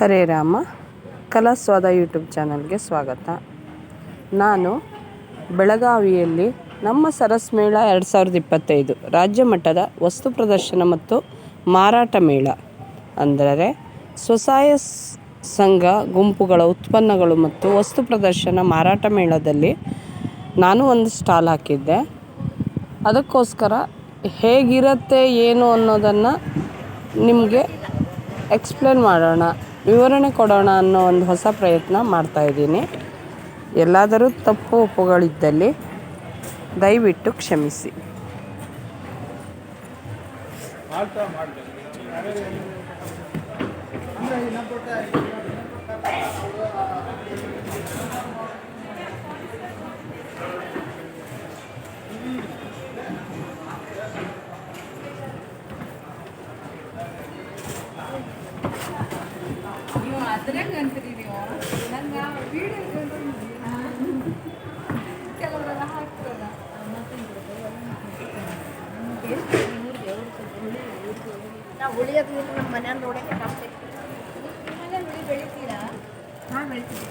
ಹರೇ Rama. ಕಲಾಸ್ವಾದ YouTube ಚಾನಲ್ಗೆ ಸ್ವಾಗತ. ನಾನು ಬೆಳಗಾವಿಯಲ್ಲಿ ನಮ್ಮ ಸರಸ್ ಮೇಳ 2025 ರಾಜ್ಯ ಮಟ್ಟದ ವಸ್ತು ಪ್ರದರ್ಶನ ಮತ್ತು ಮಾರಾಟ ಮೇಳ, ಅಂದರೆ ಸ್ವಸಹಾಯ ಸಂಘ ಗುಂಪುಗಳ ಉತ್ಪನ್ನಗಳು ಮತ್ತು ವಸ್ತು ಪ್ರದರ್ಶನ ಮಾರಾಟ ಮೇಳದಲ್ಲಿ ನಾನು ಒಂದು ಸ್ಟಾಲ್ ಹಾಕಿದ್ದೆ. ಅದಕ್ಕೋಸ್ಕರ ಹೇಗಿರುತ್ತೆ ಏನು ಅನ್ನೋದನ್ನು ನಿಮಗೆ ಎಕ್ಸ್ಪ್ಲೇನ್ ಮಾಡೋಣ, ವಿವರಣೆ ಕೊಡೋಣ ಅನ್ನೋ ಒಂದು ಹೊಸ ಪ್ರಯತ್ನ ಮಾಡ್ತಾಯಿದ್ದೀನಿ. ಎಲ್ಲಾದರೂ ತಪ್ಪು ಒಪ್ಪುಗಳಿದ್ದಲ್ಲಿ ದಯವಿಟ್ಟು ಕ್ಷಮಿಸಿ. ನಾವು ಉಳಿಯೋದು ನಮ್ಮ ಮನೆಯಲ್ಲಿ ನೋಡೋಕೆ ಕಷ್ಟ. ಬೆಳಿತೀರಾ? ಹಾಂ, ಬೆಳಿತೀವಿ.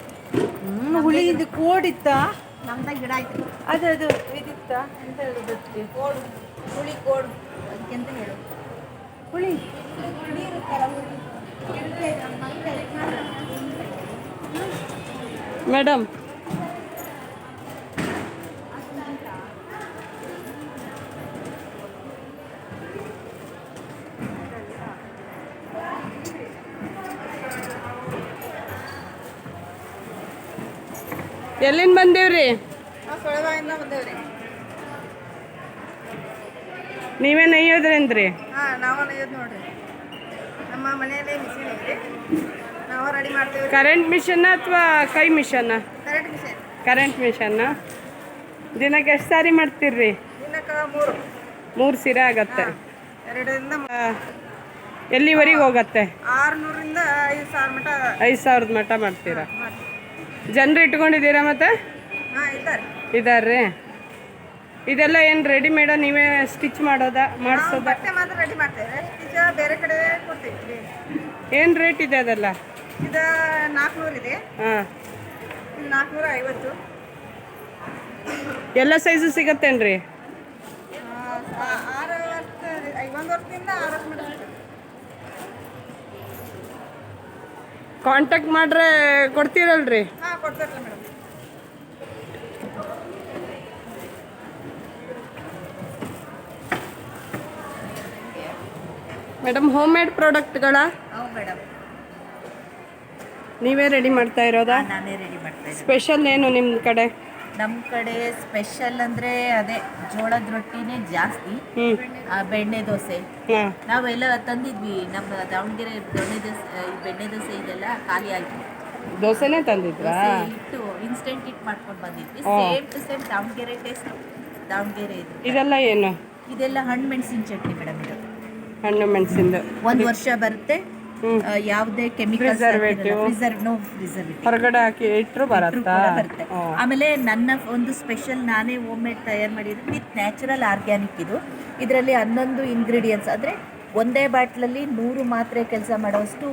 ಹುಳಿದು ಕೋಡಿತ್ತ ನಮ್ದಾಗ ಗಿಡ ಆಯ್ತು. ಅದು ಇದಿತ್ತ ಎಂತ ಹೇಳೋದಕ್ಕೆ? ಕೋಡು, ಹುಳಿ ಕೋಡು, ಅದಕ್ಕೆ ಅಂತ ಹೇಳು. ಹುಳಿ ಇರುತ್ತಲ್ಲ, ಮೇಡಮ್, ಎಲ್ಲಿಂದ ಬಂದೇವ್ರಿ? ನಾವು ಸೊಳಗಾಯಿಂದ ಬಂದೇವ್ರಿ. ನೀವೇ ನೈಯೋದ್ರೇನ್ರಿ? ಹಾಂ, ನಾವು ನೈಯೋದು ನೋಡ್ರಿ. ನಮ್ಮ ಮನೆಯಲ್ಲೇ ಮಿಷಿನ್ ಐತೆ, ನಾವು ರೆಡಿ ಮಾಡ್ತೇವೆ. ಕರೆಂಟ್ ಮಿಷನ್ನ ಅಥವಾ ಕೈ ಮಿಷನ್ನ? Current machine. ಕರೆಂಟ್ ಮಿಷನ್ನ. ದಿನಕ್ಕೆ ಎಷ್ಟು ಸಾರಿ ಮಾಡ್ತೀರ್ರಿ? ದಿನಕ್ಕೆ 3 ಸೀರೆ ಆಗತ್ತೆ. 2ರಿಂದ ಎಲ್ಲಿವರೆಗೆ ಹೋಗತ್ತೆ? 600ರಿಂದ 5,000 ಮಟ. 5,000 ಮಟ ಮಾಡ್ತೀರಾ? ಜನರು ಇಟ್ಕೊಂಡಿದ್ದೀರಾ ಮತ್ತೆ? ಹಾಂ, ಇದ್ದಾರೆ. ಇದಾರ್ರಿ. ಇದೆಲ್ಲ ಏನು ರೆಡಿಮೇಡ, ನೀವೇ ಸ್ಟಿಚ್ ಮಾಡೋದಾ, ಮಾಡಿಸೋದಾ? ಬಟ್ಟೆ ಮಾತ್ರ ರೆಡಿ ಮಾಡ್ತೇವೆ, ಸ್ಟಿಚ್ ಬೇರೆ ಕಡೆ ಕೊಡ್ತೀವಿ. ಏನು ರೇಟ್ ಇದೆ ಅದೆಲ್ಲ? ಇದು 400 ಇದೆ. ಹಾಂ, 450. ಎಲ್ಲ ಸೈಜು ಸಿಗತ್ತೇನ್ರಿ? 1 ವರ್ಷದಿಂದ 6 ವರ್ಷ ಮಟ ಸಿಗ್ತದೆ. ಕಾಂಟ್ಯಾಕ್ಟ್ ಮಾಡ್ರೆ ಕೊಡ್ತೀರಲ್ರಿ? ಹಾಂ, ಕೊಡ್ತಾರಲ್ಲ ಮೇಡಮ್. ಮೇಡಮ್, ಹೋಮ್ ಮೇಡ್ ಪ್ರಾಡಕ್ಟ್ಗಳ ಹೌದು ಮೇಡಮ್, ನೀವೇ ರೆಡಿ ಮಾಡ್ತಾ ಇರೋದಾ? ನಾನೇ ರೆಡಿ ಮಾಡ್ತೇನೆ. ಸ್ಪೆಷಲ್ ಏನು ನಿಮ್ಮ ಕಡೆ? ನಮ್ಮ ಕಡೆ ಸ್ಪೆಷಲ್ ಅಂದರೆ ಅದೇ ಜೋಳದ ರೊಟ್ಟಿನೇ ಜಾಸ್ತಿ. ಬೆಣ್ಣೆ ದೋಸೆ ಹಾಂ, ನಾವೆಲ್ಲ ತಂದಿದ್ವಿ. ನಮ್ಮ ದಾವಣಗೆರೆ ಬೆಣ್ಣೆ ದೋಸೆ ಇದೆಲ್ಲ ಖಾಲಿ ಆಗಿ ದೋಸೆನೇ ತಂದಿದ್ರಾ? ಇಟ್ಟು ಇನ್ಸ್ಟೆಂಟ್ ಇಟ್ಟು ಮಾಡ್ಕೊಂಡು ಬಂದಿದ್ವಿ. Same to same Davanagere taste. Davanagere ಇದು. ಇದೆಲ್ಲ ಏನು? ಇದೆಲ್ಲ ಹಣ್ಣು ಮೆಣಸಿನ ಚಟ್ನಿ ಮೇಡಮ್. ಇದು ಹಣ್ಣು ಮೆಣಸಿಂದು 1 ವರ್ಷ ಬರುತ್ತೆ. ಯಾವುದೇ ಕೆಮಿಕಲ್ ಪ್ರಿಸರ್ವೇಟಿವ್ ಹೊರಗಡೆ ಹಾಕಿ ಇಟ್ಟರು ಬರುತ್ತೆ. ಆಮೇಲೆ ನನ್ನ ಒಂದು ಸ್ಪೆಷಲ್ ನಾನೇ ಹೋಮ್ ಮೇಡ್ ತಯಾರು ಮಾಡಿದ್ದು ವಿತ್ ನ್ಯಾಚುರಲ್ ಆರ್ಗ್ಯಾನಿಕ್. ಇದರಲ್ಲಿ 11 ಇಂಗ್ರೀಡಿಯೆಂಟ್ಸ್, ಅಂದರೆ ಒಂದೇ ಬಾಟ್ಲಲ್ಲಿ 100 ಮಾತ್ರೆ ಕೆಲಸ ಮಾಡೋಷ್ಟು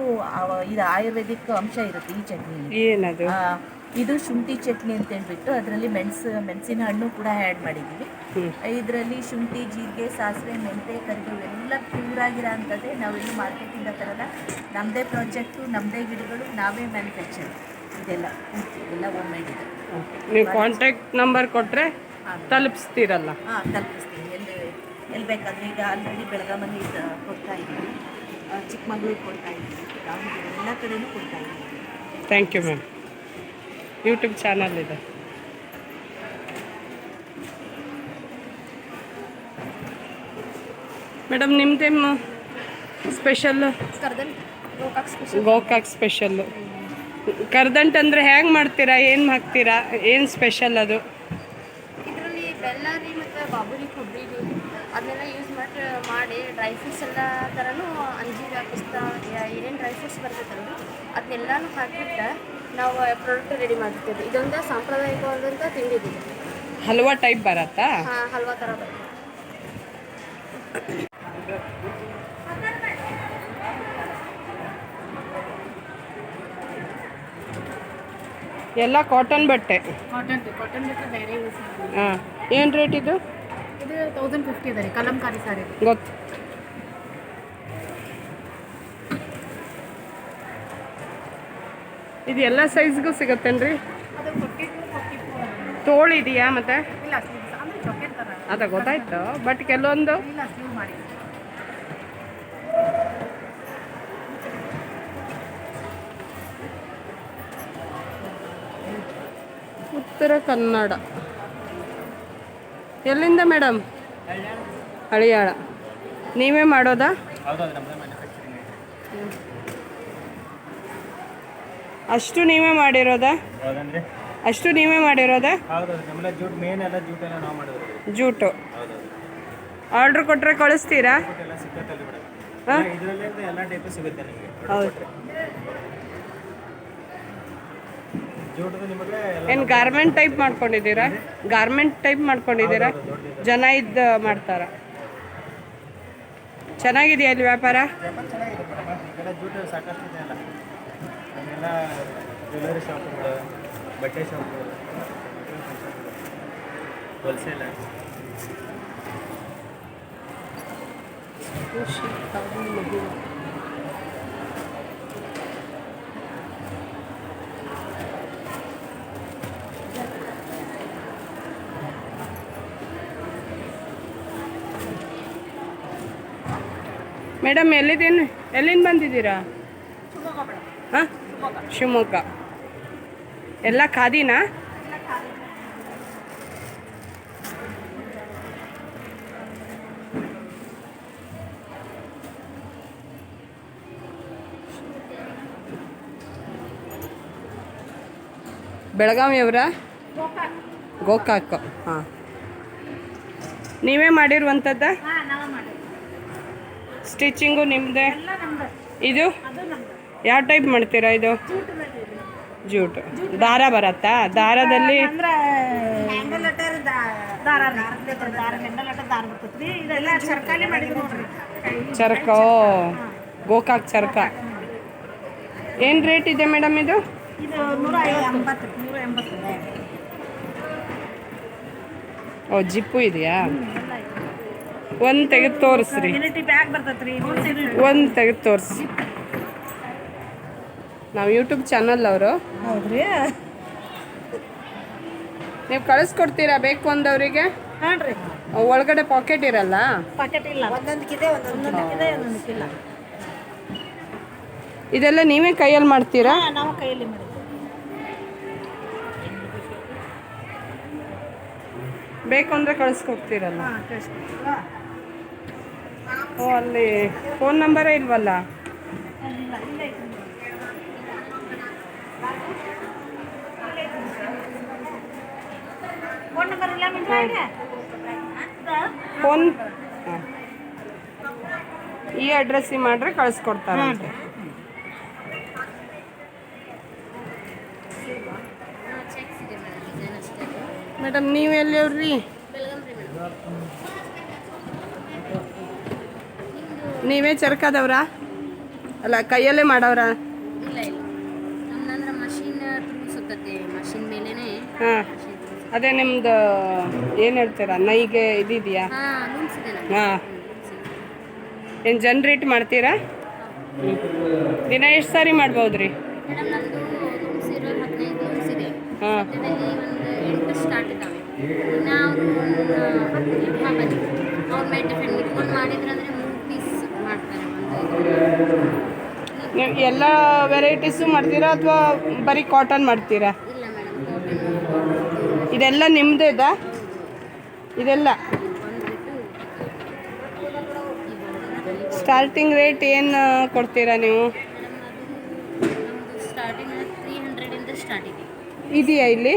ಇದು ಆಯುರ್ವೇದಿಕ್ ಅಂಶ ಇರುತ್ತೆ ಈ ಚಟ್ನಿಲಿ. ಏನದು? ಇದು ಶುಂಠಿ ಚಟ್ನಿ ಅಂತ ಹೇಳ್ಬಿಟ್ಟು ಅದರಲ್ಲಿ ಮೆಣಸಿನ ಹಣ್ಣು ಕೂಡ ಆ್ಯಡ್ ಮಾಡಿದ್ದೀವಿ. ಇದರಲ್ಲಿ ಶುಂಠಿ, ಜೀರಿಗೆ, ಸಾಸಿವೆ, ಮೆಂತೆ, ಕರಿಬೇವು ಎಲ್ಲ ಪ್ಯೂರ್ ಆಗಿರೋ ಅಂಥದ್ದೇ. ನಾವೆಲ್ಲೂ ಮಾರ್ಕೆಟಿಂದ ತರಲ್ಲ. ನಮ್ಮದೇ ಪ್ರಾಜೆಕ್ಟು, ನಮ್ಮದೇ ಗಿಡಗಳು, ನಾವೇ ಮ್ಯಾನುಫ್ಯಾಕ್ಚರ್. ಇದೆಲ್ಲ ಎಲ್ಲ ಹೋಮ್ ಮೇಡ್ ಇದೆ. ನೀವು ಕಾಂಟ್ಯಾಕ್ಟ್ ನಂಬರ್ ಕೊಟ್ಟರೆ ತಲುಪಿಸ್ತೀರಲ್ಲ? ಹಾಂ, ತಲುಪಿಸ್ತೀನಿ. ಎಲ್ಲಿ ಬೇಕಾದರೆ. ಈಗ ಆಲ್ರೆಡಿ ಬೆಳಗಾಮಲ್ಲಿ ಕೊಡ್ತಾ ಇದ್ದೀವಿ, ಚಿಕ್ಕಮಗಳೂರು ಕೊಡ್ತಾ ಇದ್ದೀವಿ, ದಾವಣಗೆರೆ ಎಲ್ಲ ಕಡೆಯೂ ಕೊಡ್ತಾ ಇದ್ದೀವಿ. Thank you ma'am. YouTube channel ಇದೆ. ಮೇಡಮ್, ನಿಮ್ಮದೇನು ಸ್ಪೆಷಲ್ಲು? ಗೋಕಾಕ್ ಸ್ಪೆಷಲ್ಲು. ಕರ್ದಂಟು ಅಂದರೆ ಹೇಗೆ ಮಾಡ್ತೀರಾ, ಏನು ಹಾಕ್ತೀರಾ, ಏನು ಸ್ಪೆಷಲ್ ಅದು? ಇದರಲ್ಲಿ ಬೆಲ್ಲ ರೀ ಮತ್ತು ಬಾಬುರಿ ಕೊಬ್ಬರಿ ರೀ ಅದನ್ನೆಲ್ಲ ಯೂಸ್ ಮಾಡಿ ಡ್ರೈ ಫ್ರೂಟ್ಸ್ ಎಲ್ಲ ಥರನೂ ಅಂಜೀರ, ಪಿಸ್ತಾ, ಏನೇನು ಡ್ರೈ ಫ್ರೂಟ್ಸ್ ಬರ್ತೈತಲ್ಲ ಅದನ್ನೆಲ್ಲನೂ ಹಾಕಿಬಿಟ್ಟು ನಾವು ಪ್ರಾಡಕ್ಟ್ ರೆಡಿ ಮಾಡ್ತೀವಿ. ಇದೊಂದು ಸಾಂಪ್ರದಾಯಿಕವಾದಂಥ ತಿಂಡಿ ಇದೆ. ಹಲ್ವಾ ಟೈಪ್ ಬರತ್ತಾ? ಹಾಂ, ಹಲ್ವಾ ಥರ ಬರುತ್ತೆ. ಎಲ್ಲ ಕಾಟನ್ ಬಟ್ಟೆ. ಕಾಟನ್ ಬಿಟ್ಟರೆ ಬೇರೆ ಯೂಸ್ ಮಾಡಿ. ಹಾಂ, ಏನು ರೇಟ್ ಇದು? ಇದು 1050 ಇದೆ ರೀ, ಕಲಂಕಾರಿ ಸಾರಿ. ಗೊತ್ತು. ಇದು ಎಲ್ಲ ಸೈಜ್ಗೂ ಸಿಗುತ್ತೇನ್ರಿ? ಅದು 42 ತೋಳು ಇದೆಯಾ ಮತ್ತೆ? ಇಲ್ಲ ಸ್ಲೀವ್ಸ್ ಅಂದರೆ ಜಾಕೆಟ್ ಥರ. ಅದ ಗೊತ್ತಾಯ್ತು, ಬಟ್ ಕೆಲವೊಂದು ಇಲ್ಲ ಸ್ಲೀವ್ ಮಾಡಿ. ಉತ್ತರ ಕನ್ನಡ. ಎಲ್ಲಿಂದ ಮೇಡಮ್? ಹಳಿಯಾಳ. ನೀವೇ ಮಾಡೋದಾ? ಅಷ್ಟು ನೀವೇ ಮಾಡಿರೋದಾ? ಅಷ್ಟು ನೀವೇ ಮಾಡಿರೋದಾ? ಜೂಟು ಆರ್ಡ್ರ್ ಕೊಟ್ಟರೆ ಕಳಿಸ್ತೀರಾ? ಹಾಂ, ಹೌದು. ಏನು ಗಾರ್ಮೆಂಟ್ ಟೈಪ್ ಮಾಡ್ಕೊಂಡಿದ್ದೀರಾ? ಗಾರ್ಮೆಂಟ್ ಟೈಪ್ ಮಾಡ್ಕೊಂಡಿದ್ದೀರಾ? ಜನ ಇದ್ದು ಮಾಡ್ತಾರ? ಚೆನ್ನಾಗಿದೆಯಾ ಅಲ್ಲಿ ವ್ಯಾಪಾರ? ಜ್ಯುವೆಲರಿ ಶಾಪ್ಗಳು, ಬಟ್ಟೆ ಶಾಪ್ಗಳು, ಹೋಲ್ಸೇಲರ್. ಮೇಡಮ್ ಎಲ್ಲಿಂದ ಬಂದಿದ್ದೀರಾ? ಹಾಂ, ಶಿವಮೊಗ್ಗ. ಎಲ್ಲ ಖಾದಿನಾ? ಬೆಳಗಾವಿಯವರಾ? ಗೋಕಾಕ್. ಹಾಂ, ನೀವೇ ಮಾಡಿರುವಂಥದ್ದ? ಹಾಂ, ನಾವು ಮಾಡಿ. ಸ್ಟಿಚಿಂಗು ನಿಮ್ಮದೇ? ಎಲ್ಲ ನಮ್ದು. ಇದು ಅದು ನಮ್ದು. ಯಾವ ಟೈಪ್ ಮಾಡ್ತೀರಾ ಇದು? ಜೂಟ್ ಮಾಡಿದ್ವಿ. ಜೂಟು. ದಾರ ಬರತ್ತಾ? ದಾರದಲ್ಲಿ ಅಂದ್ರೆ ಹ್ಯಾಂಡಲ್ ಲೆಟರ್ ದಾರ ಹ್ಯಾಂಡಲ್ ಲೆಟರ್ ದಾರ ಬರ್ತೈತ್ರಿ. ಇದೆಲ್ಲ ಚರ್ಕಾಲಿ ಮಾಡಿದ್ರು ನೋಡ್ರಿ. ಚರಕ. ಗೋಕಾಕ್ ಚರಕ. ಏನು ರೇಟ್ ಇದೆ ಮೇಡಮ್ ಇದು? ಇದು 180. ಓ, ಜಿಪ್ಪು ಇದೆಯಾ? ಒಂದು ತೆಗೆದು ತೋರಿಸ್ರಿ. ಯುನಿಟಿ ಬ್ಯಾಗ್ ಬರ್ತೈತ್ರಿ. ಒಂದು ತೆಗೆದು ತೋರಿಸಿ. ನಾವು ಯೂಟ್ಯೂಬ್ ಚಾನಲ್ ಅವರು. ಹೌದ್ರಿ? ನೀವು ಕಳಿಸ್ಕೊಡ್ತೀರಾ ಬೇಕು ಅಂದವರಿಗೆ? ಹಾಂ ರೀ. ಒಳಗಡೆ ಪಾಕೆಟ್ ಇರಲ್ಲ? ಪಾಕೆಟ್ ಇಲ್ಲ. ಒಂದೊಂದಕ್ಕಿದೆ, ಒಂದೊಂದಕ್ಕಿಲ್ಲ. ಇದೆಲ್ಲ ನೀವೇ ಕೈಯಲ್ಲಿ ಮಾಡ್ತೀರಾ? ಹಾಂ, ನಾವು ಕೈಯಲ್ಲಿ ಮಾಡಿದ್ವಿ. ಬೇಕು ಅಂದರೆ ಕಳಿಸ್ಕೊಡ್ತೀರಲ್ಲ? ಹಾಂ, ಕಳಿಸ್ಕೊಡ್ತೀವಿ. ಓ, ಅಲ್ಲಿ ಫೋನ್ ನಂಬರೇ ಇಲ್ವಲ್ಲ? ಇಲ್ಲ, ಇಲ್ಲ ಐತಿ. ಫೋನ್ ನಂಬರ್ ಇಲ್ಲ ಮಿಂಟ್ರಾಗೆ? ಫೋನ್ ಹಾಂ, ಈ ಅಡ್ರೆಸ್ಸಿಗೆ ಮಾಡ್ರೆ ಕಳಿಸ್ಕೊಡ್ತಾರಂತೆ. ಚೆಕ್ಸ್ ಇದೆ ಮೇಡಮ್, ಡಿಸೈನ್ ಅಷ್ಟೇ. ಮೇಡಮ್ ನೀವು ಎಲ್ಲಿಯವ್ರಿ? ಬೆಳಗಾಂ ರೀ ಮೇಡಮ್. ನೀವೇ ಚರ್ಕದವ್ರಾ? ಅಲ್ಲ, ಕೈಯಲ್ಲೇ ಮಾಡವ್ರಾ? ಇಲ್ಲ ಇಲ್ಲ, ನಮ್ದಂದ್ರೆ ಮಷಿನ್ ಸುತ್ತತ್ತೆ, ಮಷಿನ್ ಮೇಲೇನೆ. ಹಾಂ, ಅದೇ ನಿಮ್ದು ಏನು ಹೇಳ್ತೀರಾ, ನೈಗೆ ಇದೆಯಾ? ಹಾಂ, ಲೂಮ್ಸ್ ಇದೆ ನಮ್ದು. ಹಾಂ, ಏನು ಜನ್ರೇಟ್ ಮಾಡ್ತೀರಾ? ದಿನ ಎಷ್ಟು ಸಾರಿ ಮಾಡ್ಬೋದ್ರಿ? ಮೇಡಮ್ ನಮ್ಮದು ಲೂಮ್ಸ್ ಇರೋ 15 ಲೂಮ್ಸ್ ಇದೆ. ಹಾಂ, ಸದ್ಯದಲ್ಲಿ ಒಂದು 8 ಸ್ಟಾರ್ಟ್ ಇದ್ದಾವೆ. ಇನ್ನು ಅವರು ಅವ್ರ ಮೇಲೆ ಡಿಪೆಂಡ್ ಇಟ್ಕೊಂಡು ಮಾಡಿದ್ರೆ ಅಂದರೆ 3 ಪೀಸ್ ಮಾಡ್ತಾರೆ ಒಂದು. ನೀವು ಎಲ್ಲ ವೆರೈಟೀಸು ಮಾಡ್ತೀರಾ ಅಥವಾ ಬರೀ ಕಾಟನ್ ಮಾಡ್ತೀರಾ? ಇಲ್ಲ ಮೇಡಮ್, ಕಾಟನ್ ಇದೆಲ್ಲ ನಿಮ್ಮದೇದಾ? ಇದೆಲ್ಲ ಸ್ಟಾರ್ಟಿಂಗ್ ರೇಟ್ ಏನು ಕೊಡ್ತೀರಾ ನೀವು? ಮೇಡಮ್ ಅದು ನಮ್ಮದು ಸ್ಟಾರ್ಟಿಂಗ್ 300 ಇಂದ ಸ್ಟಾರ್ಟ್ ಇದೆ. ಇದೆಯಾ ಇಲ್ಲಿ?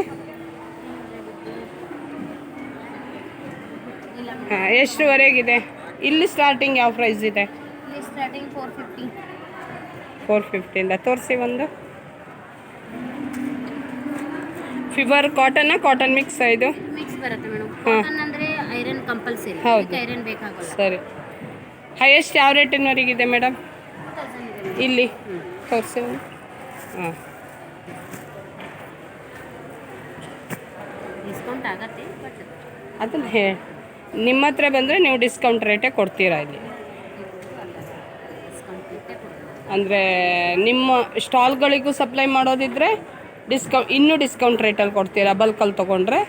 ಇಲ್ಲ ಹಾಂ, ಎಷ್ಟುವರೆಗಿದೆ ಇಲ್ಲಿ? ಸ್ಟಾರ್ಟಿಂಗ್ ಯಾವ ಪ್ರೈಸ್ ಇದೆ? ಇಲ್ಲಿ ಸ್ಟಾರ್ಟಿಂಗ್ 450. 450ಇಂದ ತೋರಿಸಿ ಒಂದು. ಫಿವರ್ ಕಾಟನ್ನ ಕಾಟನ್ ಮಿಕ್ಸ್ ಇದು? ಮಿಕ್ಸ್ ಬರುತ್ತೆ ಮೇಡಮ್. ಹಾಂ. ಕಾಟನ್ ಅಂದರೆ ಐರನ್ ಕಂಪಲ್ಸರಿ. ಹೌದು. ಐರನ್ ಬೇಕಾಗಲ್ಲ. ಸರಿ. ಹೈಯೆಸ್ಟ್ ಯಾವ ರೇಟಿನವರೆಗಿದೆ ಮೇಡಮ್ 2000 ಇದೆ. ಇಲ್ಲಿ? ತೋರಿಸಿ ಒಂದು. ಹಾಂ, ಡಿಸ್ಕೌಂಟ್ ಆಗತ್ತೆ ಬಟ್ ಅದನ್ನು ನಿಮ್ಮ ಹತ್ರ ಬಂದರೆ ನೀವು ಡಿಸ್ಕೌಂಟ್ ರೇಟೇ ಕೊಡ್ತೀರಾ ಇಲ್ಲಿ? ಡಿಸ್ಕೌಂಟ್ ರೇಟೇ ಕೊಡ್ತೀವಿ. ಅಂದರೆ ನಿಮ್ಮ ಸ್ಟಾಲ್ಗಳಿಗೂ ಸಪ್ಲೈ ಮಾಡೋದಿದ್ರೆ ಇನ್ನೂ ಡಿಸ್ಕೌಂಟ್ ರೇಟಲ್ಲಿ ಕೊಡ್ತೀರಾ ಬಲ್ಕಲ್ಲಿ ತೊಗೊಂಡ್ರೆ?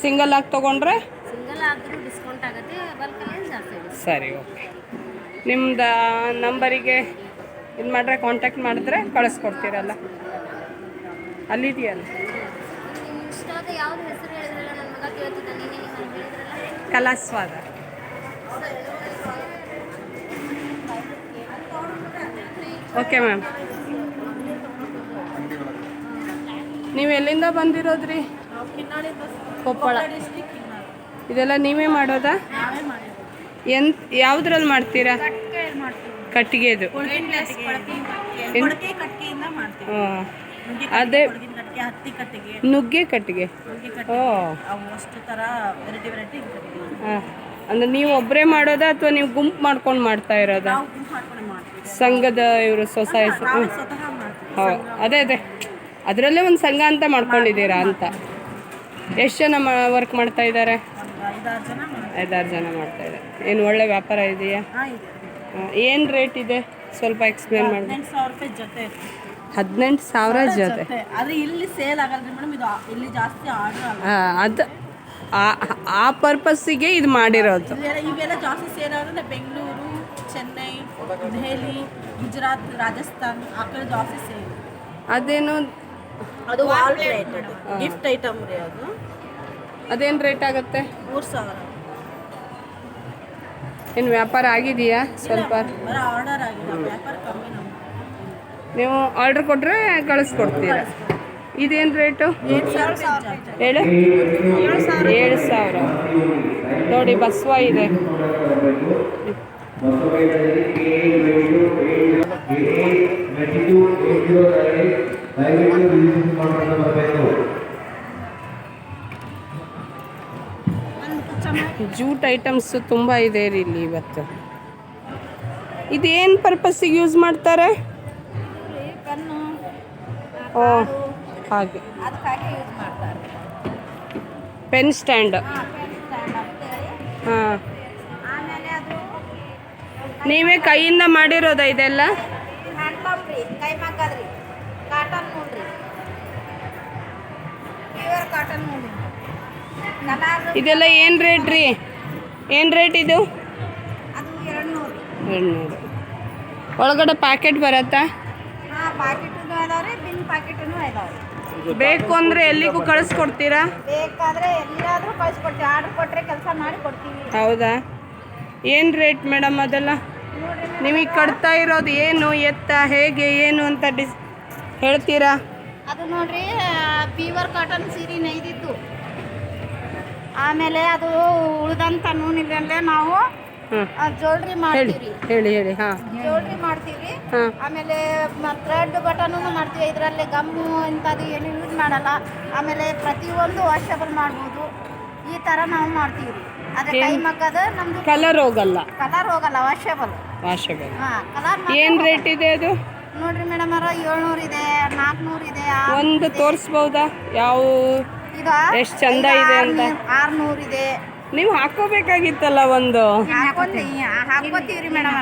ಸಿಂಗಲ್ ಆಗಿ ತೊಗೊಂಡ್ರೆ? ಸಿಂಗಲ್ ಆದರೂ ಡಿಸ್ಕೌಂಟ್ ಆಗುತ್ತೆ, ಬಲ್ಕಲ್ಲಿ ಜಾಸ್ತಿ ಆಗುತ್ತೆ. ಸರಿ, ಓಕೆ. ನಿಮ್ದು ನಂಬರಿಗೆ ಇದು ಮಾಡಿದ್ರೆ ಕಾಂಟ್ಯಾಕ್ಟ್ ಮಾಡಿದ್ರೆ ಕಳಿಸ್ಕೊಡ್ತೀರಲ್ಲ? ಅಲ್ಲಿದೆಯಲ್ಲ ಇಷ್ಟಾದ ಯಾವ್ದು ಹೆಸರು ಹೇಳಿದ್ರಲ್ಲ ನನ್ನ ಮಗ ಕೇಳ್ತಿದ್ದ ನೀನೇ ಹೇಳಿದ್ರಲ್ಲ ಕಲಾಸ್ವಾದ. Okay ma'am. ನೀವು ಎಲ್ಲಿಂದ ಬಂದಿರೋದ್ರಿ? ಕೊಪ್ಪಳ. ಇದೆಲ್ಲ ನೀವೇ ಮಾಡೋದಾ? ಯಾವುದ್ರಲ್ಲಿ ಮಾಡ್ತೀರಾ? ಕಟ್ಟಿಗೆದು. ಅದೇ ನುಗ್ಗೆ ಕಟ್ಟಿಗೆ. ಓ, ಅಷ್ಟು ಥರ ವೆರೈಟಿ ವೆರೈಟಿ ಹಾಂ. ಅಂದರೆ ನೀವು ಒಬ್ಬರೇ ಮಾಡೋದಾ ಅಥವಾ ನೀವು ಗುಂಪು ಮಾಡ್ಕೊಂಡು ಮಾಡ್ತಾ ಇರೋದಾ? ಸಂಘದ ಇವರು ಸೊಸೈಟಿ? ಹೌದು, ಅದೇ ಅದರಲ್ಲೇ ಒಂದು ಸಂಘ ಅಂತ ಮಾಡ್ಕೊಂಡಿದ್ದೀರಾ ಅಂತ. ಎಷ್ಟು ಜನ ವರ್ಕ್ ಮಾಡ್ತಾ ಇದ್ದಾರೆ? 5-6 ಜನ ಮಾಡ್ತಾ ಇದ್ದಾರೆ. ಏನು ಒಳ್ಳೆ ವ್ಯಾಪಾರ ಇದೆಯಾ? ಏನು ರೇಟ್ ಇದೆ ಸ್ವಲ್ಪ ಎಕ್ಸ್ಪ್ಲೇನ್ ಮಾಡಿ. 18,000 ರೂಪಾಯಿ ಜೊತೆ. 18,000 ಜೊತೆ? ಆದರೆ ಇಲ್ಲಿ ಸೇಲ್ ಆಗಲ್ಲ ಮೇಡಮ್, ಇದು ಇಲ್ಲಿ ಜಾಸ್ತಿ ಆರ್ಡರ್ ಆಗಲ್ಲ. ಅದು ಆ ಪರ್ಪಸ್ಸಿಗೆ ಇದು ಮಾಡಿರೋದು. ಇವೆಲ್ಲ ಜಾಸ್ತಿ ಸೇಲ್ ಆದರೆ ಬೆಂಗಳೂರು, ಚೆನ್ನೈ, ದೆಹಲಿ, ಗುಜರಾತ್, ರಾಜಸ್ಥಾನ್ ಆ ಕಡೆ ಜಾಸ್ತಿ ಸೇಲ್. ಅದೇನು? ಅದು ವಾಲ್ ಪ್ಲೇಟ್, ಗಿಫ್ಟ್ ಐಟಮ್ ರೀ ಅದು. ಅದೇನು ರೇಟ್ ಆಗುತ್ತೆ? 3,000. ಏನು ವ್ಯಾಪಾರ ಆಗಿದೆಯಾ ಸ್ವಲ್ಪ? ಬರೀ ಆರ್ಡರ್ ಆಗಿದೆ, ವ್ಯಾಪಾರ ಕಮ್ಮಿ ನಮ್ಗೆ. ನೀವು ಆರ್ಡ್ರ್ ಕೊಟ್ಟರೆ ಕಳಿಸ್ಕೊಡ್ತೀರಾ? ಇದೇನು ರೇಟು? 7,000 ಹೇಳು. 7,000 ನೋಡಿ, ಬಸವ ಇದೆ. ಜೂಟ್ ಐಟಮ್ಸ್ ತುಂಬ ಇದೆ ರೀ ಇಲ್ಲಿ ಇವತ್ತು. ಇದೇನು ಪರ್ಪಸ್ಸಿಗೆ ಯೂಸ್ ಮಾಡ್ತಾರೆ? ಪೆನ್ನು, ಓ, ಹಾಗೆ. ಅದಕ್ಕಾಗಿ ಯೂಸ್ ಮಾಡ್ತಾರೆ. Pen stand. ಪೆನ್ ಸ್ಟ್ಯಾಂಡ್ ಅಂತೇಳಿ. ಹಾಂ. ಆಮೇಲೆ ಅದು ನೀವೇ ಕೈಯಿಂದ ಮಾಡಿರೋದಾ ಇದೆಲ್ಲ? ಹ್ಯಾಂಡ್ಲೂಮ್ ರೀ, ಕೈ ಮಗ್ಗದ್ರಿ, ಕಾಟನ್ ನೋಡ್ರಿ, ಪ್ಯೂರ್ ಕಾಟನ್ ನೋಡಿ. ಇದೆಲ್ಲ ಏನು ರೇಟ್ ರೀ? ಏನು ರೇಟ್ ಇದು? ಅದು 200. 200. ಒಳಗಡೆ ಪ್ಯಾಕೆಟ್ ಬರುತ್ತಾ? ಹಾಂ, ಪ್ಯಾಕೆಟೂ ಅದಾವ್ರಿ, ಬಿನ್ ಪ್ಯಾಕೆಟೂ ಇದಾವೆ. ಬೇಕು ಅಂದರೆ ಎಲ್ಲಿಗೂ ಕಳಿಸ್ಕೊಡ್ತೀರಾ? ಬೇಕಾದರೆ ಎಲ್ಲಿಯಾದರೂ ಕಳಿಸ್ಕೊಡ್ತೀವಿ, ಆರ್ಡ್ರ್ ಕೊಟ್ಟರೆ ಕೆಲಸ ಮಾಡಿ ಕೊಡ್ತೀವಿ. ಹೌದಾ? ಏನು ರೇಟ್ ಮೇಡಮ್ ಅದೆಲ್ಲ? ನಿಮಗೆ ಕಟ್ತಾ ಇರೋದು ಏನು, ಎತ್ತ, ಹೇಗೆ, ಏನು ಅಂತ ಹೇಳ್ತೀರಾ? ಅದು ನೋಡ್ರಿ, ಪ್ಯೂರ್ ಕಾಟನ್ ಸೀರೆ ನೇಯ್ದಿದ್ದು. ಆಮೇಲೆ ಅದು ಉಳಿದಂಥ ನೂನಿಲ್ಲೇ ನಾವು ಜ್ಯುವೆಲ್ರಿ ಮಾಡ್ತೀವಿ. ಹೇಳಿ. ಹಾಂ, ಜ್ಯುವೆಲ್ರಿ ಮಾಡ್ತೀವಿ. ಹಾಂ. ಆಮೇಲೆ ಥ್ರೆಡ್ ಬಟನು ಮಾಡ್ತೀವಿ. ಇದರಲ್ಲಿ ಗಮ್ಮು ಇಂಥದ್ದು ಏನು ಯೂಸ್ ಮಾಡಲ್ಲ. ಆಮೇಲೆ ಪ್ರತಿಯೊಂದು ವಾಷಬಲ್ ಮಾಡ್ಬೋದು. ಈ ಥರ ನಾವು ಮಾಡ್ತೀವಿ. ಅದೇ ಕೈ ಮಗ್ಗದ ನಮ್ದು ಕಲರ್ ಹೋಗಲ್ಲ? ಕಲರ್ ಹೋಗಲ್ಲ, ವಾಷಬಲ್. ಹಾಂ, ಕಲರ್ ಏನು ರೇಟ್ ಇದೆ ಅದು? ನೋಡ್ರಿ ಮೇಡಮ್, 700 ಇದೆ, 400 ಇದೆ. ಒಂದು ತೋರಿಸ್ಬೋದಾ ಯಾವ ಇದು ಎಷ್ಟು ಚಂದ ಇದೆ ಅಂತ? 600 ಇದೆ. ನೀವು ಹಾಕೋಬೇಕಾಗಿತ್ತಲ್ಲ ಒಂದು. ಹಾಕೋತೀವ್ರಿ ಮೇಡಮ್,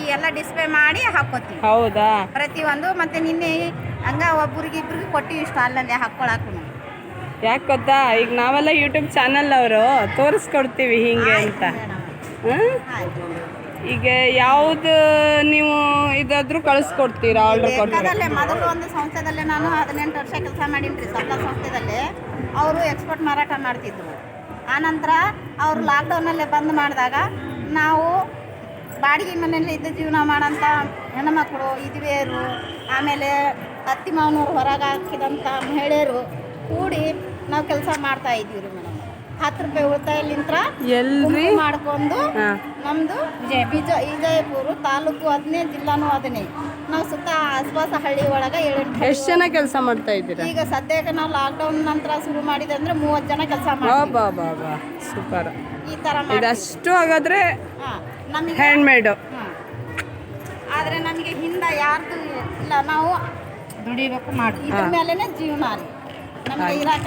ಈ ಎಲ್ಲ ಡಿಸ್ಪ್ಲೇ ಮಾಡಿ ಹಾಕೋತೀವಿ. ಹೌದಾ? ಪ್ರತಿಯೊಂದು. ಮತ್ತೆ ನಿನ್ನೆ ಹಂಗ ಒಬ್ರಿಗಿಬ್ರಿಗೆ ಕೊಟ್ಟಿವಿ ಸ್ಟಾಲ್ನಲ್ಲಿ ಹಾಕೊಳಕು. ಯಾಕೆ ಗೊತ್ತಾ, ಈಗ ನಾವೆಲ್ಲ ಯೂಟ್ಯೂಬ್ ಚಾನಲ್ ಅವರು ತೋರಿಸ್ಕೊಡ್ತೀವಿ ಹಿಂಗೆ ಅಂತ. ಈಗ ಯಾವುದು ನೀವು ಇದಾದ್ರೂ ಕಳಿಸ್ಕೊಡ್ತೀರಾ ಆರ್ಡರ್ ಕೊಟ್ಟರೆ? ಮೊದಲು ಒಂದು ಸಂಸ್ಥೆದಲ್ಲೇ ನಾನು 18 ವರ್ಷ ಕೆಲಸ ಮಾಡೀನಿ ಸಪ್ಲಾ ಸಂಸ್ಥೆದಲ್ಲಿ. ಅವರು ಎಕ್ಸ್ಪೋರ್ಟ್ ಮಾರಾಟ ಮಾಡ್ತಿದ್ರು. ಆನಂತರ ಅವರು ಲಾಕ್ಡೌನಲ್ಲೇ ಬಂದ್ ಮಾಡಿದಾಗ ನಾವು ಬಾಡಿಗೆ ಮನೆಯಲ್ಲಿ ಇದ್ದ ಜೀವನ ಮಾಡೋಂಥ ಹೆಣ್ಣುಮಕ್ಕಳು, ವಿಧವೆಯರು, ಆಮೇಲೆ ಅತ್ತಿ ಮಾವನವ್ರು ಹೊರಗೆ ಹಾಕಿದಂಥ ಮಹಿಳೆಯರು ಕೂಡಿ ನಾವು ಕೆಲಸ ಮಾಡ್ತಾ ಇದ್ದೀವಿ ರೀ ಮೇಡಮ್. 10 ರೂಪಾಯಿ ಉಳಿತಾಯಲಿಂತ್ರ ಎಲ್ರಿ ಮಾಡ್ಕೊಂಡು ನಮ್ಮದು ವಿಜಯಪುರ ತಾಲೂಕು 15 ಜಿಲ್ಲಾನು 15. ನಾವು ಸುತ್ತ ಆಸ್ಪಾಸ ಹಳ್ಳಿ ಒಳಗೆ 7-8. ಎಷ್ಟು ಜನ ಕೆಲಸ ಮಾಡ್ತಾ ಇದ್ದೀರಾ ಈಗ ಸದ್ಯಕ್ಕೆ ನಾವು ಲಾಕ್ಡೌನ್ ನಂತರ ಶುರು ಮಾಡಿದೆ ಅಂದ್ರೆ 30 ಜನ ಕೆಲಸ ಮಾಡ್ತೀವಿ. ಬಾ ಸೂಪರ್. ಈ ಥರ ಇದಷ್ಟು ಹಾಗಾದ್ರೆ ನಮಗೆ ಹ್ಯಾಂಡ್ಮೇಡು. ಆದರೆ ನಮಗೆ ಹಿಂದೆ ಯಾರ್ದು ಇಲ್ಲ, ನಾವು ದುಡಿಬೇಕು ಮಾಡಿ ಇದ್ರ ಮೇಲೇ ಜೀವನ ರೀ. ನಮಗೆ ಇರಾಕ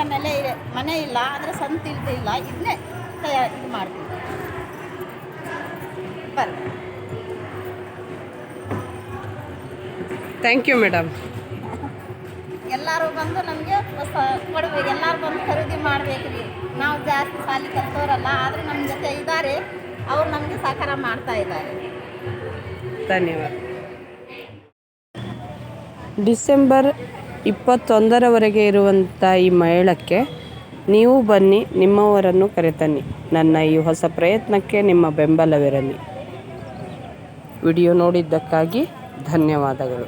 ಮನೆ ಇಲ್ಲ, ಆದರೆ ಸ್ವಂತ ಇಲ್ಲ, ಇದನ್ನೇ ಇದು ಮಾಡ್ತೀವಿ. ಬರ್ರಿ. Thank you madam. ಎಲ್ಲರೂ ಬಂದು ನಮಗೆ ಕೊಡಬೇಕು, ಎಲ್ಲರೂ ಬಂದು ಖರೀದಿ ಮಾಡಬೇಕು ರೀ. ನಾವು ಜಾಸ್ತಿ ಸಾಲಿ ಕಲ್ತವ್ರಲ್ಲ, ಆದರೆ ನಮ್ಮ ಜೊತೆ ಇದ್ದಾರೆ, ಅವ್ರು ನಮಗೆ ಸಹಕಾರ ಮಾಡ್ತಾ ಇದ್ದಾರೆ. ಧನ್ಯವಾದ. ಡಿಸೆಂಬರ್ 21ರವರೆಗೆ ಇರುವಂಥ ಈ ಮೇಳಕ್ಕೆ ನೀವು ಬನ್ನಿ, ನಿಮ್ಮವರನ್ನು ಕರೆತನ್ನಿ. ನನ್ನ ಈ ಹೊಸ ಪ್ರಯತ್ನಕ್ಕೆ ನಿಮ್ಮ ಬೆಂಬಲವಿರಲಿ. ವಿಡಿಯೋ ನೋಡಿದ್ದಕ್ಕಾಗಿ ಧನ್ಯವಾದಗಳು.